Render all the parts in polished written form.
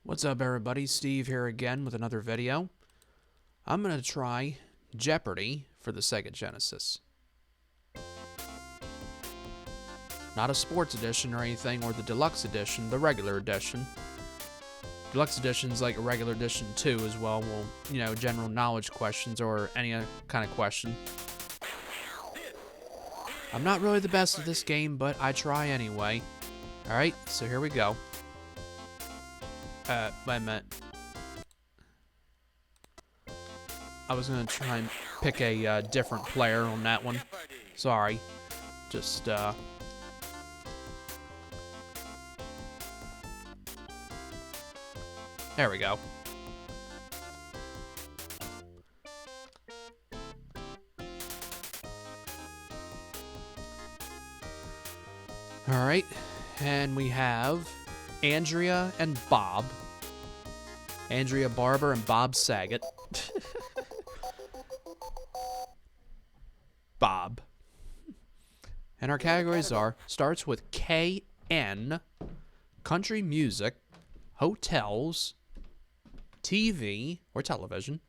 What's up, everybody? Steve here again with another video. I'm going to try Jeopardy for the Sega Genesis. Not a sports edition or anything, or the deluxe edition, the regular edition. Deluxe edition's like a regular edition too as well. Well, general knowledge questions or any kind of question. I'm not really the best at this game, but I try anyway. Alright, so here we go. Wait a minute. I was gonna try and pick a different player on that one. Sorry. Just, There we go. Alright, and we have Andrea and Bob. Andrea Barber and Bob Saget. Bob. And our categories are, starts with KN, country music, hotels, TV or television,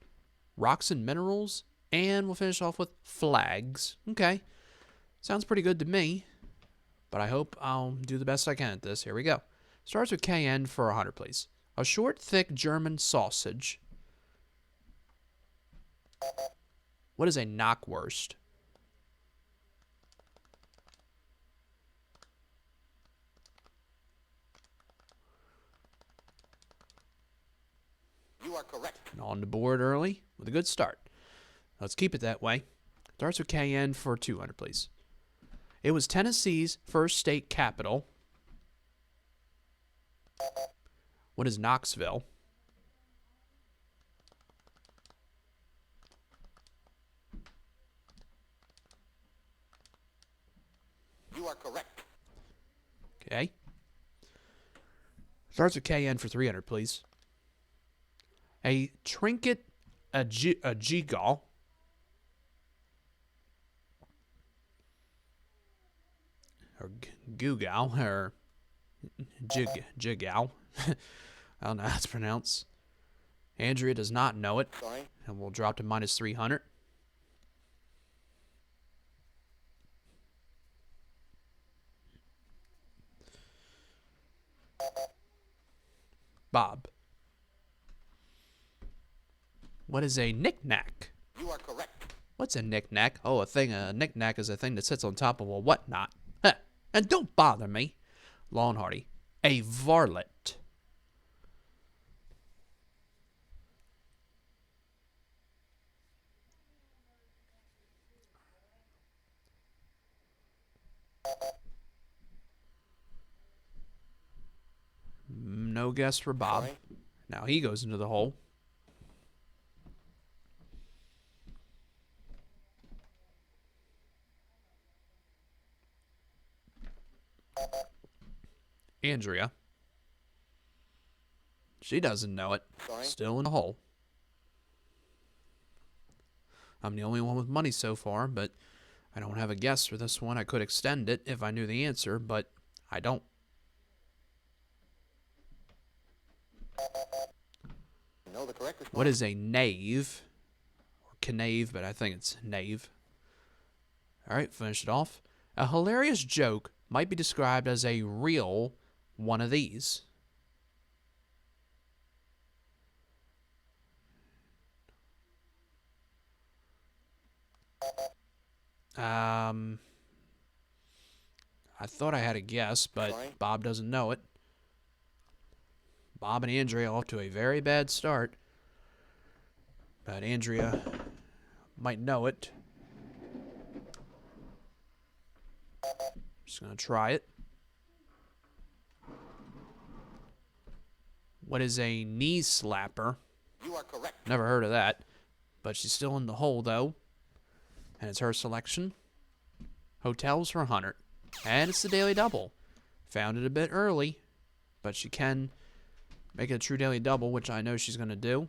rocks and minerals, and we'll finish off with flags. Okay, sounds pretty good to me, but I hope I'll do the best I can at this. Here we go. Starts with KN for 100, please. A short, thick German sausage. What is a knockwurst? You are correct. And on the board early with a good start. Let's keep it that way. Starts with KN for 200, please. It was Tennessee's first state capital. What is Knoxville? You are correct. Okay. Starts with KN for 300, please. A trinket, a gigal. Or gugal, or jigal. I don't know how it's pronounced. Andrea does not know it. Sorry. And we'll drop to minus 300. Bob. What is a knick-knack? You are correct. What's a knick-knack? Oh, a knick-knack is a thing that sits on top of a whatnot. Huh. And don't bother me. Law and Hardy. A varlet. No guess for Bob. Sorry. Now he goes into the hole. Andrea. She doesn't know it. Sorry. Still in the hole. I'm the only one with money so far, but I don't have a guess for this one. I could extend it if I knew the answer, but I don't. No, the correct response. What is a knave? Or knave, but I think it's knave. Alright, finish it off. A hilarious joke might be described as a real one of these. I thought I had a guess, but Sorry. Bob doesn't know it. Bob and Andrea off to a very bad start. But Andrea might know it. Just going to try it. What is a knee slapper? You are correct. Never heard of that. But she's still in the hole, though. And it's her selection. Hotels for 100. And it's the daily double. Found it a bit early. But she can make it a true daily double, which I know she's going to do.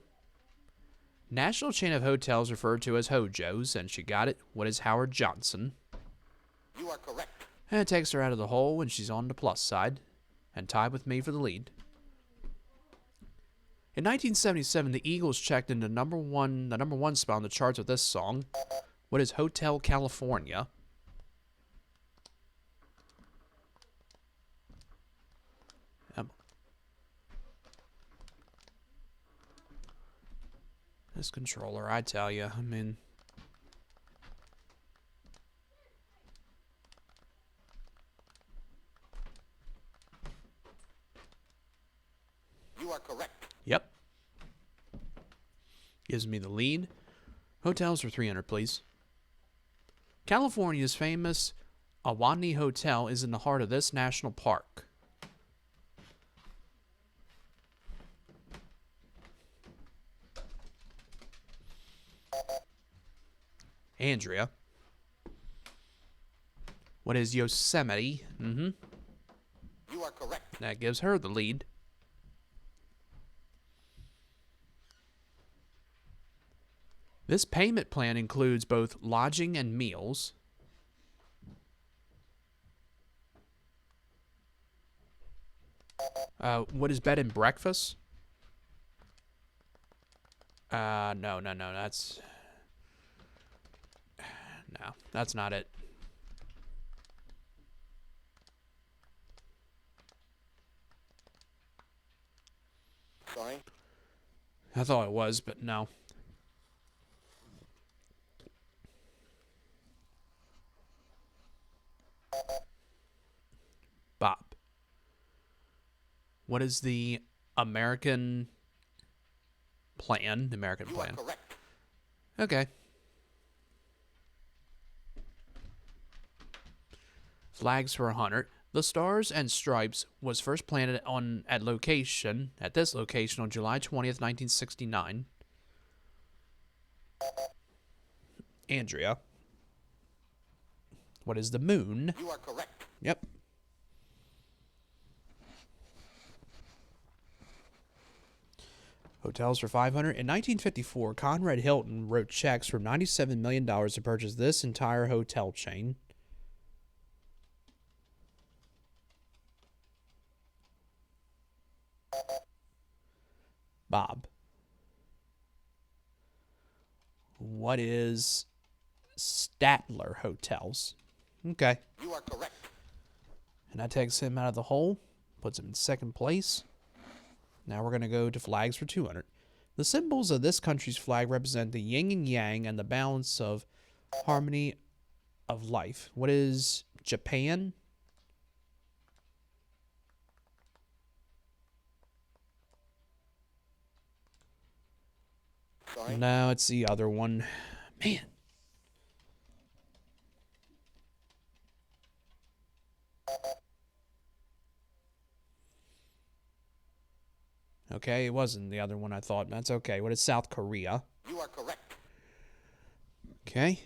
National chain of hotels referred to as Hojo's, and she got it. What is Howard Johnson? You are correct. And it takes her out of the hole, and she's on the plus side, and tied with me for the lead. In 1977, the Eagles checked into the number one spot on the charts with this song. What is Hotel California? This controller, I tell you, I mean... You are correct. Yep. Gives me the lead. Hotels for 300, please. California's famous Ahwahnee Hotel is in the heart of this national park. Andrea. What is Yosemite? You are correct. That gives her the lead. This payment plan includes both lodging and meals. What is bed and breakfast? No, that's not it. Sorry. I thought it was, but no. Bob. What is the American plan? The American You plan. are correct. Okay. Flags for 100. The Stars and Stripes was first planted at this location on July 20th, 1969. Andrea. What is the moon? You are correct. Yep. Hotels for 500. In 1954, Conrad Hilton wrote checks for $97 million to purchase this entire hotel chain. Bob. What is Statler Hotels? Okay. You are correct. And that takes him out of the hole, puts him in second place. Now we're going to go to flags for 200. The symbols of this country's flag represent the yin and yang and the balance of harmony of life. What is Japan? Sorry. No, it's the other one. Man. Okay, it wasn't the other one I thought. That's okay. What is South Korea? You are correct. Okay.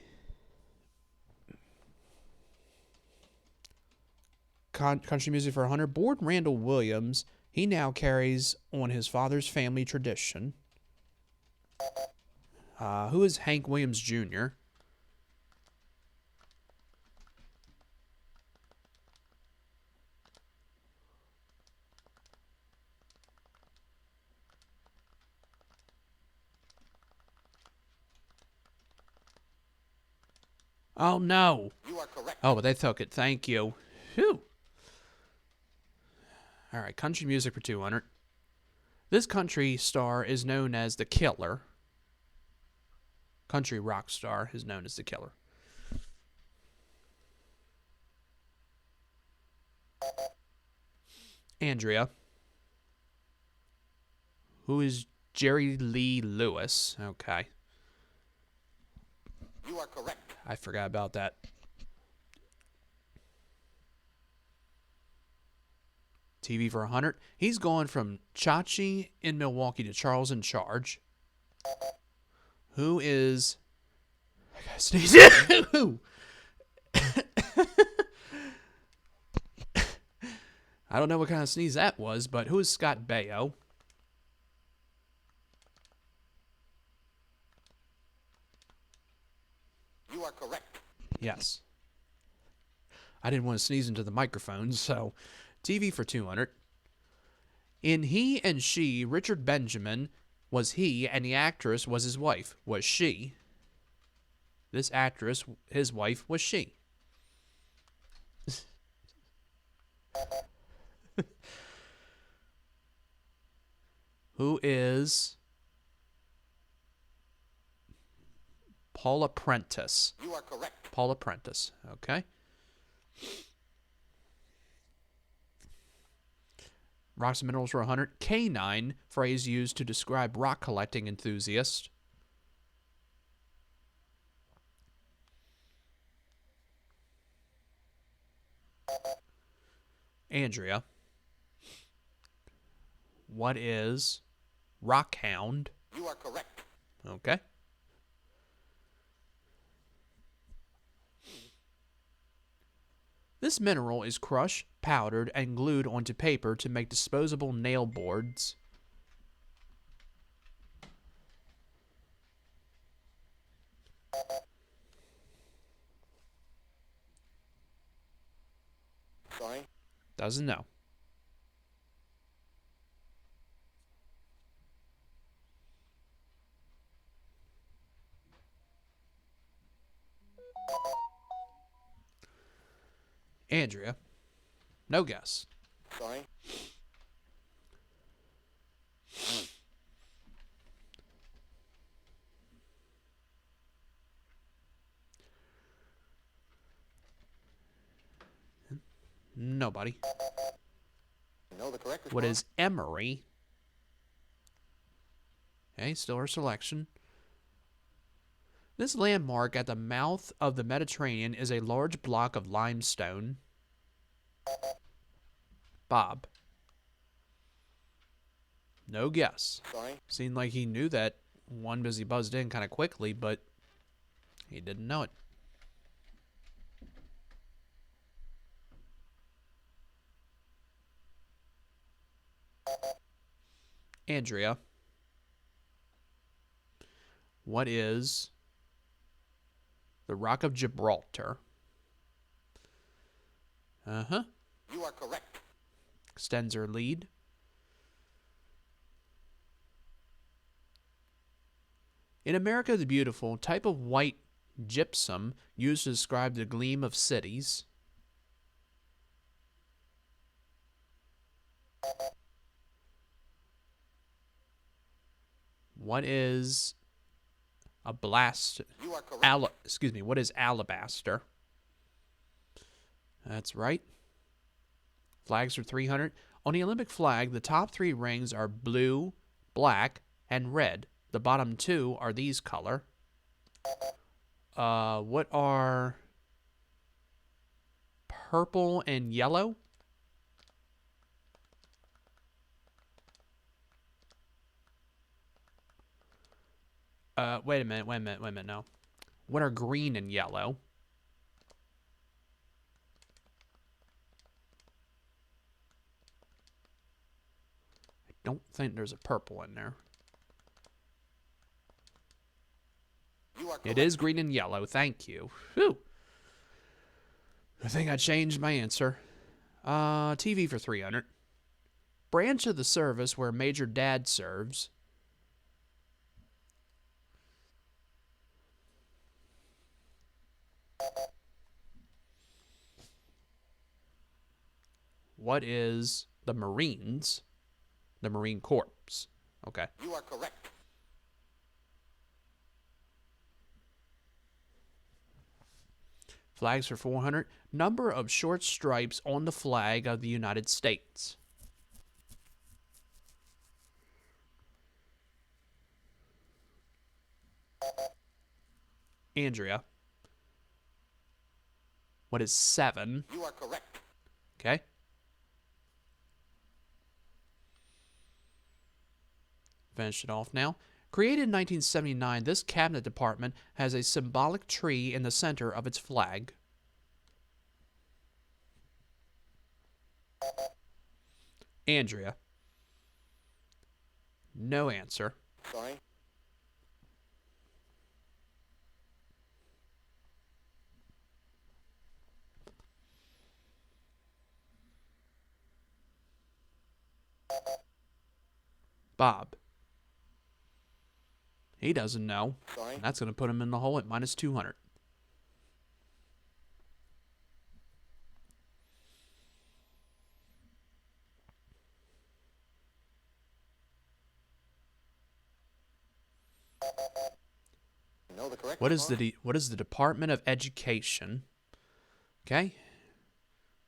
Country music for 100. Born Randall Williams, he now carries on his father's family tradition. Who is Hank Williams Jr.? Oh, no. You are correct. Oh, but they took it. Thank you. Phew. All right, country music for 200. This country star is known as the Killer. Country rock star is known as the Killer. Andrea. Who is Jerry Lee Lewis? Okay. You are correct. I forgot about that. TV for 100. He's going from Chachi in Milwaukee to Charles in Charge. Who is... I gotta sneeze. Who? I don't know what kind of sneeze that was, but who is Scott Baio? You are correct. Yes. I didn't want to sneeze into the microphone, so TV for 200. In He and She, Richard Benjamin was he and the actress was his wife. Was she? This actress, his wife, was she. Who is Paula Prentice? You are correct. Paula Prentice. Okay. Rocks and minerals were 100. Canine, phrase used to describe rock collecting enthusiast. Andrea. What is rockhound? You are correct. Okay. This mineral is crushed, powdered, and glued onto paper to make disposable nail boards. Sorry. Doesn't know. Andrea. No guess. Sorry. Nobody. No, the correct response. What is emery? Okay, still her selection. This landmark at the mouth of the Mediterranean is a large block of limestone. Bob. No guess. Sorry. Seemed like he knew that one because he buzzed in kind of quickly, but he didn't know it. Andrea. What is the Rock of Gibraltar? Uh-huh. You are correct. Extends her lead. In America the Beautiful, type of white gypsum used to describe the gleam of cities. What is a blast? You are correct. Excuse me. What is alabaster? That's right. Flags are 300. On the Olympic flag, the top three rings are blue, black, and red. The bottom two are these color. What are purple and yellow? Wait a minute, no. What are green and yellow? I don't think there's a purple in there. You are correct. It is green and yellow, thank you. Whew. I think I changed my answer. TV for 300. Branch of the service where Major Dad serves. What is the Marines? The Marine Corps. Okay. You are correct. Flags for 400. Number of short stripes on the flag of the United States. Andrea. What is 7? You are correct. Okay. Finish it off now. Created in 1979, this cabinet department has a symbolic tree in the center of its flag. Andrea. No answer. Sorry. Bob. He doesn't know. Sorry. That's going to put him in the hole at minus 200. Know the correct What is response? what is the Department of Education? Okay.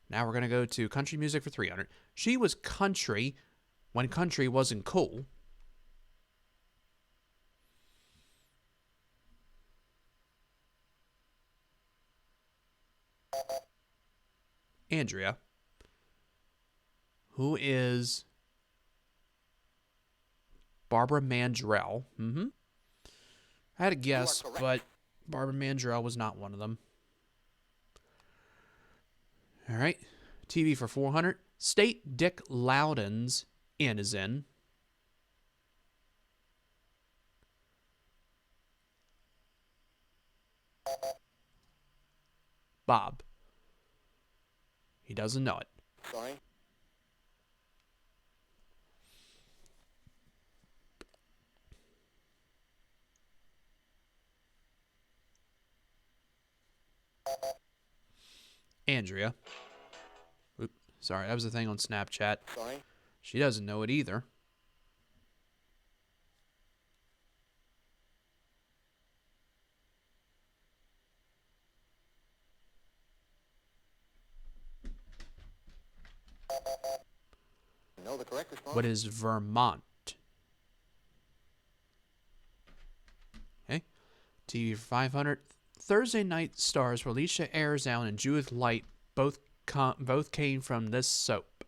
Now we're going to go to country music for 300. She was country when country wasn't cool. Andrea. Who is Barbara Mandrell? I had a guess, correct. but Barbara Mandrell was not one of them. All right. TV for 400. State Dick Loudon's in is in. Bob. He doesn't know it. Sorry. Andrea. Oop, sorry, that was a thing on Snapchat. Sorry. She doesn't know it either. Know the correct response? What is Vermont? Okay. TV for 500. Thursday night stars Felicia Airzone and Judith Light both came from this soap.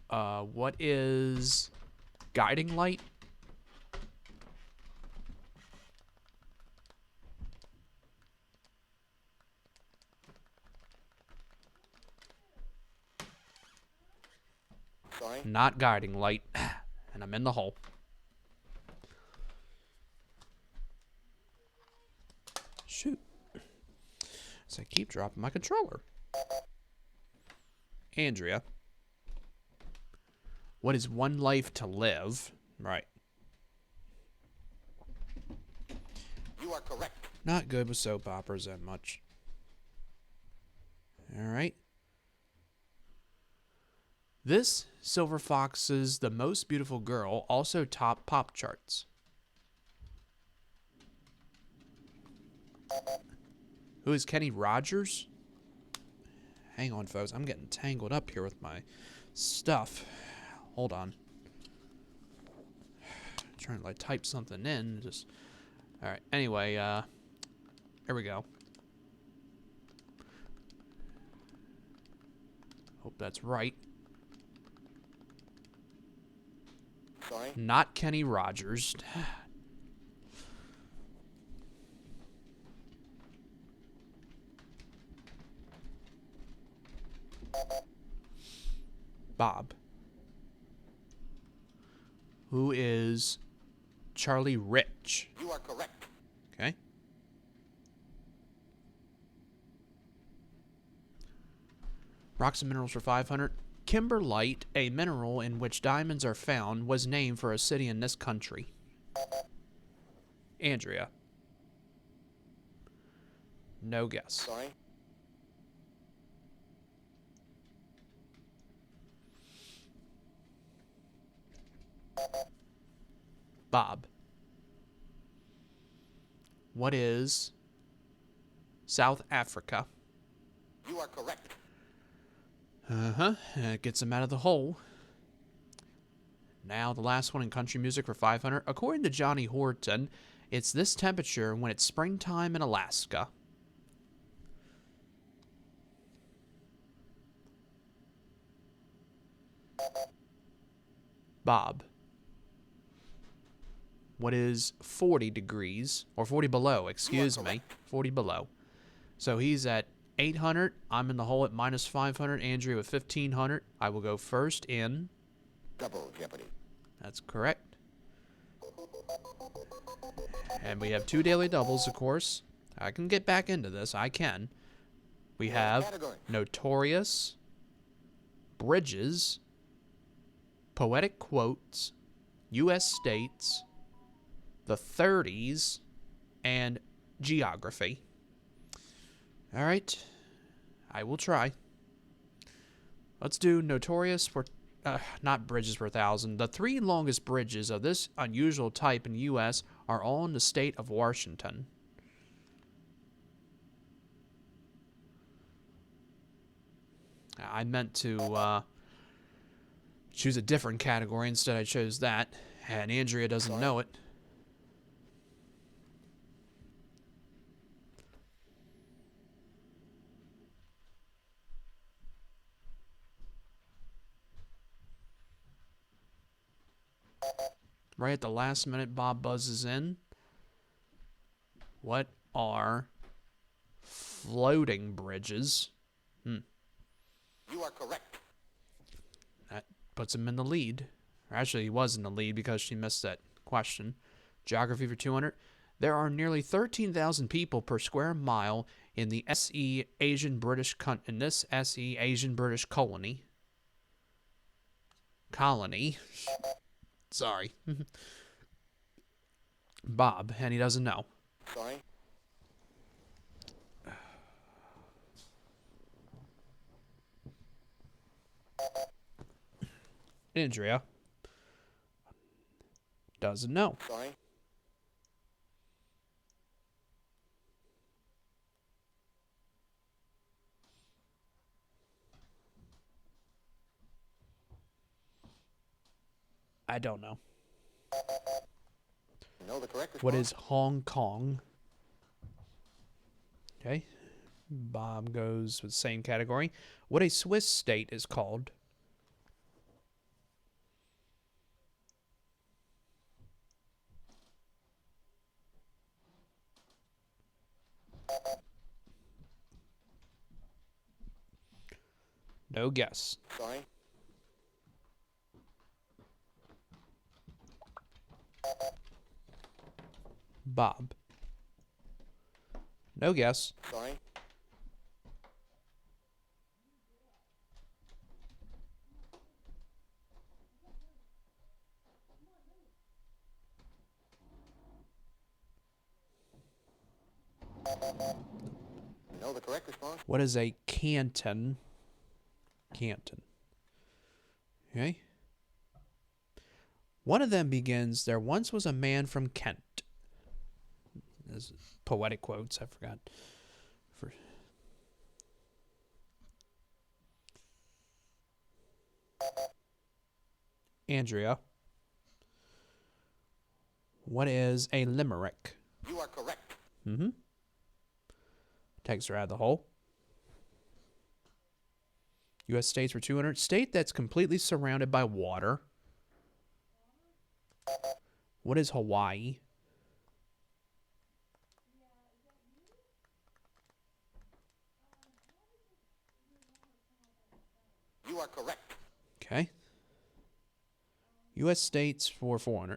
What is Guiding Light? Sorry. Not Guiding Light. And I'm in the hole. Shoot. So I keep dropping my controller. Andrea. What is One Life to Live? Right. You are correct. Not good with soap operas that much. All right. This Silver Fox's The Most Beautiful Girl also topped pop charts. Who is Kenny Rogers? Hang on, folks. I'm getting tangled up here with my stuff. Hold on. Trying to like type something in. Just all right. Anyway, here we go. Hope that's right. Sorry. Not Kenny Rogers. Bob. Who is Charlie Rich? You are correct. Okay. Rocks and minerals for 500. Kimberlite, a mineral in which diamonds are found, was named for a city in this country. Andrea. No guess. Sorry. Bob. What is South Africa? You are correct. That gets him out of the hole. Now the last one in country music for 500. According to Johnny Horton, it's this temperature when it's springtime in Alaska. Bob. What is 40 degrees? Or 40 below, excuse me. 40 below. So he's at 800. I'm in the hole at minus 500. Andrea with 1500. I will go first in. Double Jeopardy. That's correct. And we have 2 daily doubles, of course. I can get back into this. I can. We have Category. Notorious, Bridges, poetic quotes, U.S. states, the 30s, and geography. All right, I will try. Let's do notorious for, not bridges per thousand. The 3 longest bridges of this unusual type in the U.S. are all in the state of Washington. I meant to choose a different category. Instead, I chose that, and Andrea doesn't know it. Right at the last minute, Bob buzzes in. What are floating bridges? You are correct. That puts him in the lead. Or actually, he was in the lead because she missed that question. Geography for 200. There are nearly 13,000 people per square mile in the SE Asian British colony. Sorry. Bob, and he doesn't know. Sorry. Andrea doesn't know. Sorry. I don't know. No, the correct response. What is Hong Kong? Okay. Bob goes with the same category. What a Swiss state is called? No guess. Sorry. Bob. No guess. Sorry. No, the correct response. What is a canton? Canton. Okay. One of them begins, there once was a man from Kent. There's poetic quotes, I forgot. Andrea. What is a limerick? You are correct. Takes her out of the hole. U.S. states for 200. State that's completely surrounded by water. What is Hawaii? You are correct. Okay. U.S. states for 400.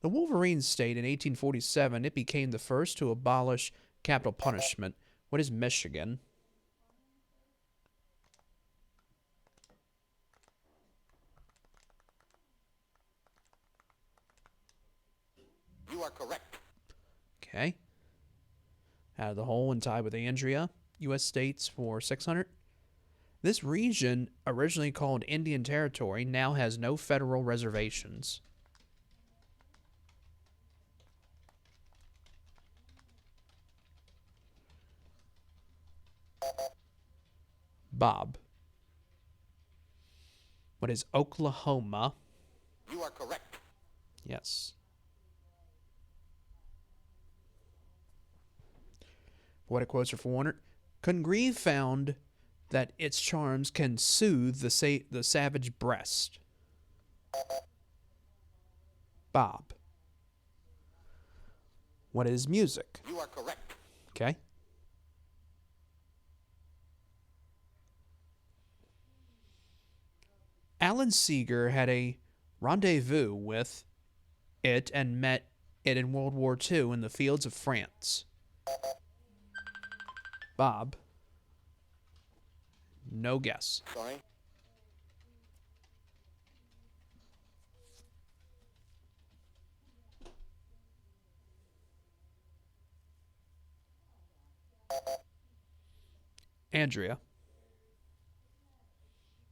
The Wolverine state in 1847, it became the first to abolish capital punishment. What is Michigan? You are correct. Okay. Out of the hole and tied with Andrea. U.S. states for 600. This region, originally called Indian Territory, now has no federal reservations. Bob. What is Oklahoma? You are correct. Yes. Poetic quotes are 400. Congreve found that its charms can soothe the savage breast. Bob. What is music? You are correct. Okay. Alan Seeger had a rendezvous with it and met it in World War II in the fields of France. Bob. No guess. Sorry. Andrea.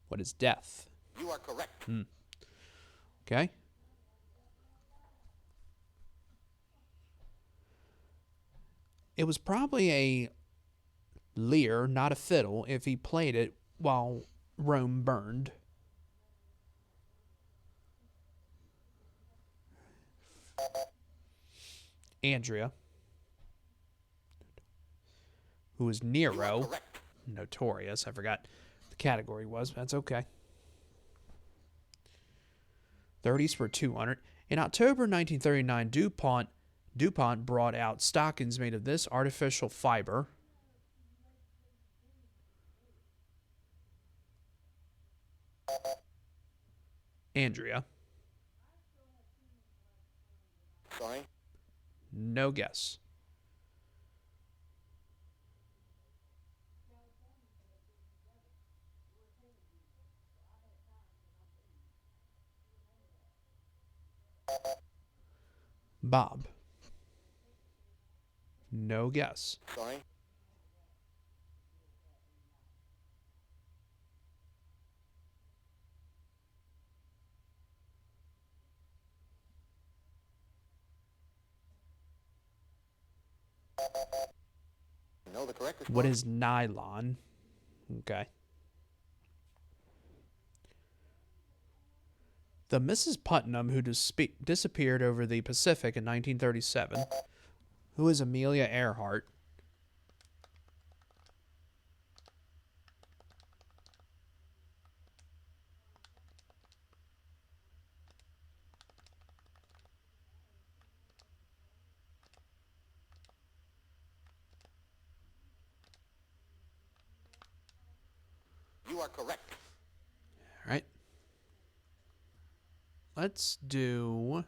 What is death? You are correct. Okay. It was probably a lyre, not a fiddle, if he played it while Rome burned. Andrea. Who was You are Nero. correct. Notorious. I forgot the category was, but that's okay. 30s for 200. In October 1939, DuPont brought out stockings made of this artificial fiber. Andrea. Sorry. No guess. Bob. No guess. Sorry. No, the correct response. What is nylon? Okay. The Mrs. Putnam who disappeared over the Pacific in 1937. Who is Amelia Earhart? You are correct. All right. Let's do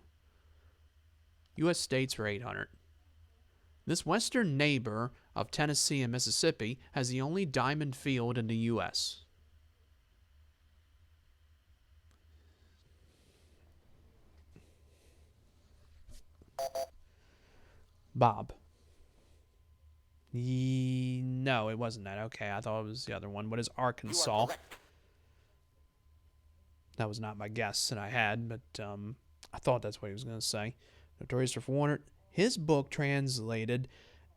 U.S. states for 800. This western neighbor of Tennessee and Mississippi has the only diamond field in the U.S. Bob. No, it wasn't that. Okay, I thought it was the other one. What is You are Arkansas? correct. That was not my guess that I had, but I thought that's what he was going to say. Notorious for 400. His book translated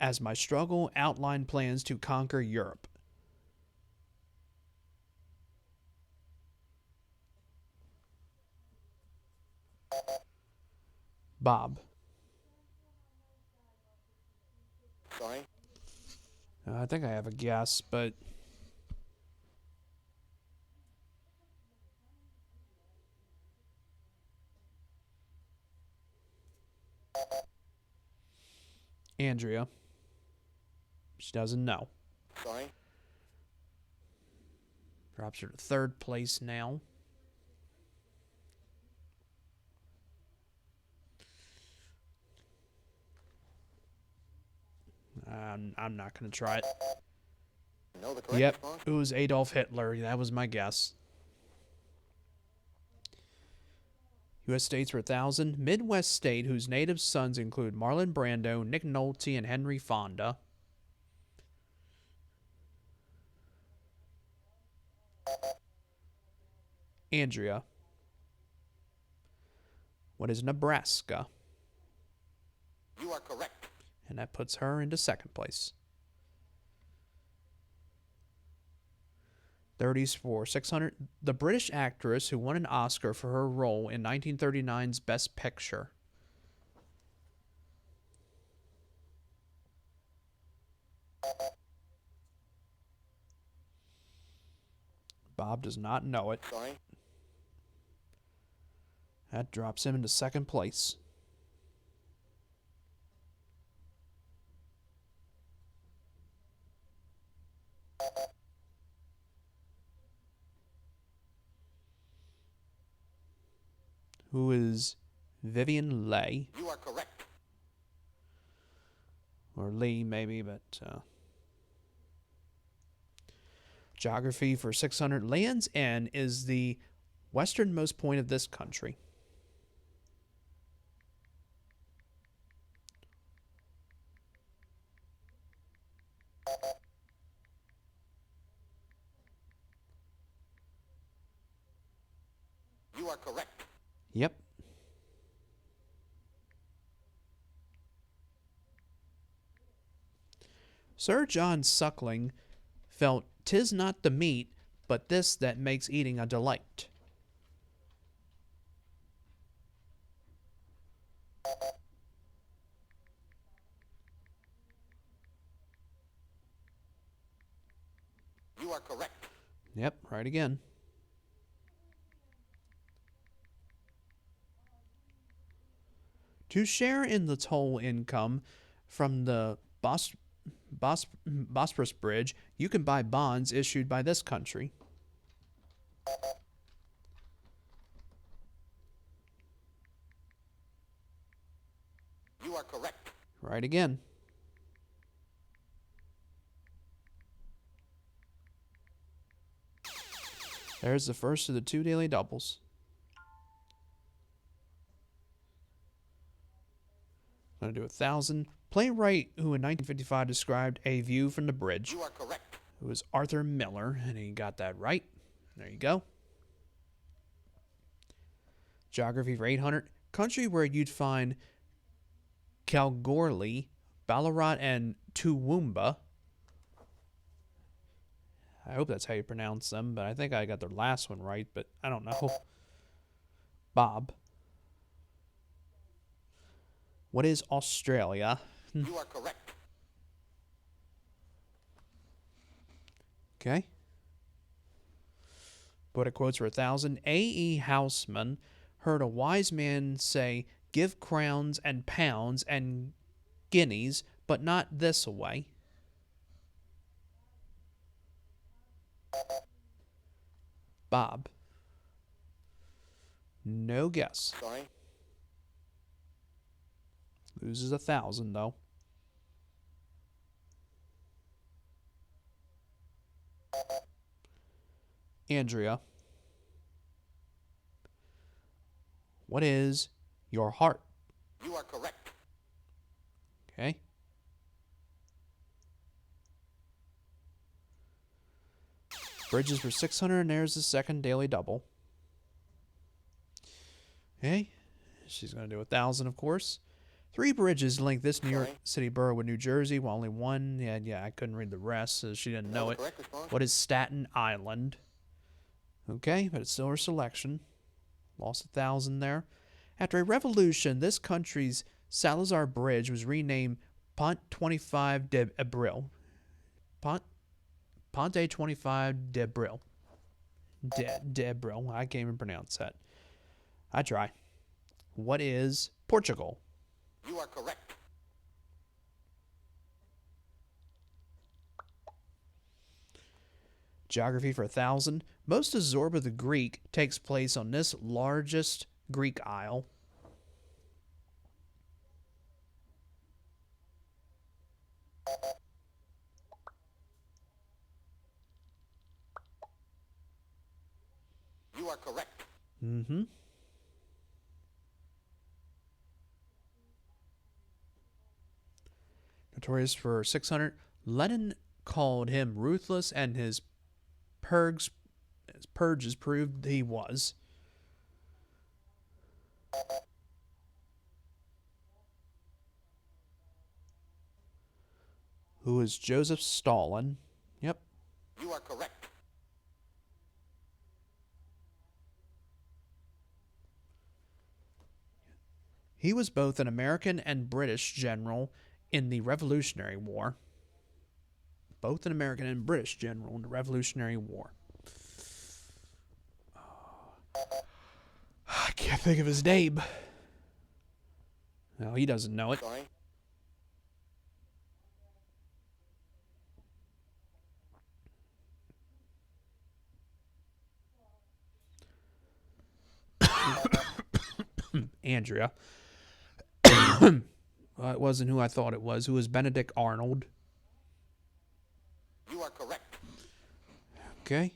as My Struggle outlined plans to conquer Europe. Bob. Sorry. I think I have a guess, but Andrea. She doesn't know. Sorry. Drops her to third place now. I'm not going to try it. No, the correct Yep, response. it was Adolf Hitler. That was my guess. U.S. states for 1,000. Midwest state whose native sons include Marlon Brando, Nick Nolte, and Henry Fonda. Andrea. What is Nebraska? You are correct. And that puts her into second place. 30s for 600. The British actress who won an Oscar for her role in 1939's Best Picture. Bob does not know it. Sorry. That drops him into second place. Who is Vivian Leigh? You are correct. Or Lee, maybe, but... Geography for 600. Land's End is the westernmost point of this country. are correct. Yep. Sir John Suckling felt 'tis not the meat, but this that makes eating a delight. You are correct. Yep, right again. To share in the toll income from the Bosporus Bridge, you can buy bonds issued by this country. You are correct. Right again. There's the first of the 2 daily doubles. I'm going to do 1,000. Playwright who in 1955 described A View from the Bridge. You are correct. It was Arthur Miller, and he got that right. There you go. Geography for 800. Country where you'd find Kalgoorlie, Ballarat, and Toowoomba. I hope that's how you pronounce them, but I think I got their last one right, but I don't know. Bob. What is Australia? You are correct. Okay. Poetic quotes for 1,000. A.E. Houseman heard a wise man say, give crowns and pounds and guineas, but not this way. Bob. No guess. Sorry. Loses 1,000 though. Andrea. What is your heart? You are correct. Okay. Bridges for 600, and there's the second daily double. Okay. She's going to do 1,000, of course. 3 bridges link this New York Sorry. City borough with New Jersey, while only one. Yeah, I couldn't read the rest, so she didn't know the it. correct response. What is Staten Island? Okay, but it's still her selection. Lost 1,000 there. After a revolution, this country's Salazar Bridge was renamed Pont 25 de Abril. Ponte 25 de Abril. De Abril. I can't even pronounce that. I try. What is Portugal? You are correct. Geography for 1,000. Most of Zorba the Greek takes place on this largest Greek isle. You are correct. Mm-hmm. Notorious for 600. Lenin called him ruthless, and his purges proved he was. Who is Joseph Stalin? Yep. You are correct. He was both an American and British general in the Revolutionary War. Both an American and British general in the Revolutionary War. I can't think of his name. No, he doesn't know it. Sorry. Andrea. It wasn't who I thought it was. Who was Benedict Arnold? You are correct. Okay.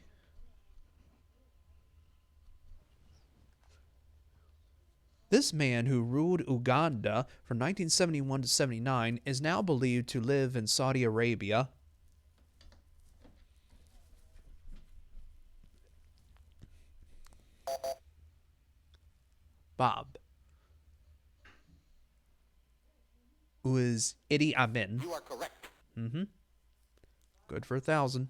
This man who ruled Uganda from 1971 to 79 is now believed to live in Saudi Arabia. Bob. Who is Idi Amin? You are correct. Mm-hmm. Good for 1,000.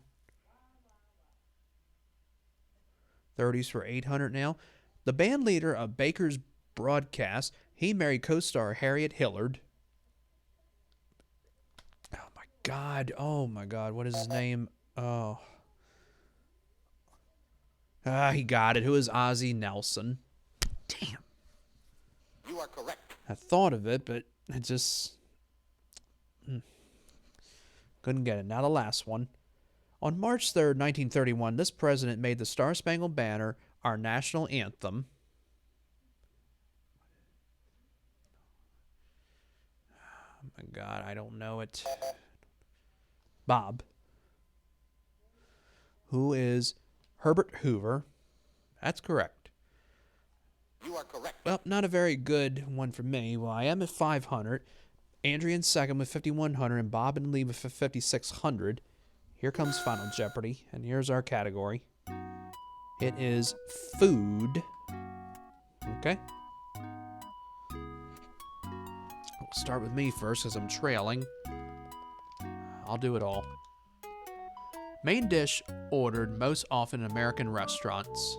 30s for 800 now. The band leader of Baker's broadcast, he married co-star Harriet Hillard. Oh my God. Oh my God. What is his name? Oh. He got it. Who is Ozzie Nelson? Damn. You are correct. I thought of it, but I just couldn't get it. Now the last one. On March 3rd, 1931, this president made the Star-Spangled Banner our national anthem. Oh my God, I don't know it. Bob. Who is Herbert Hoover? That's correct. You are correct. Well, not a very good one for me. Well, I am at 500. Andrea in second with 5,100, and Bob and Lee with 5,600. Here comes Final Jeopardy, and here's our category. It is food. Okay. We'll start with me first, because I'm trailing. I'll do it all. Main dish ordered most often in American restaurants.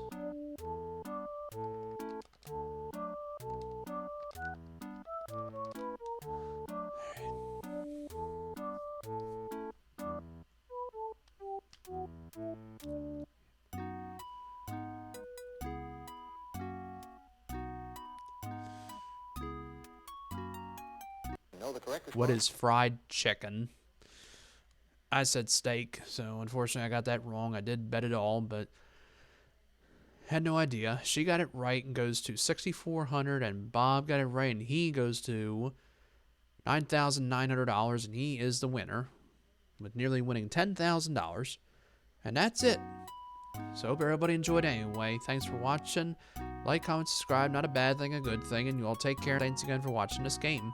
You know the correct response. What is fried chicken? I said steak, so unfortunately I got that wrong. I did bet it all, but had no idea. She got it right and goes to 6,400, and Bob got it right and he goes to $9,900, and he is the winner with nearly winning $10,000. And that's it. So hope everybody enjoyed anyway. Thanks for watching. Like, comment, subscribe. Not a bad thing, a good thing. And you all take care. Thanks again for watching this game.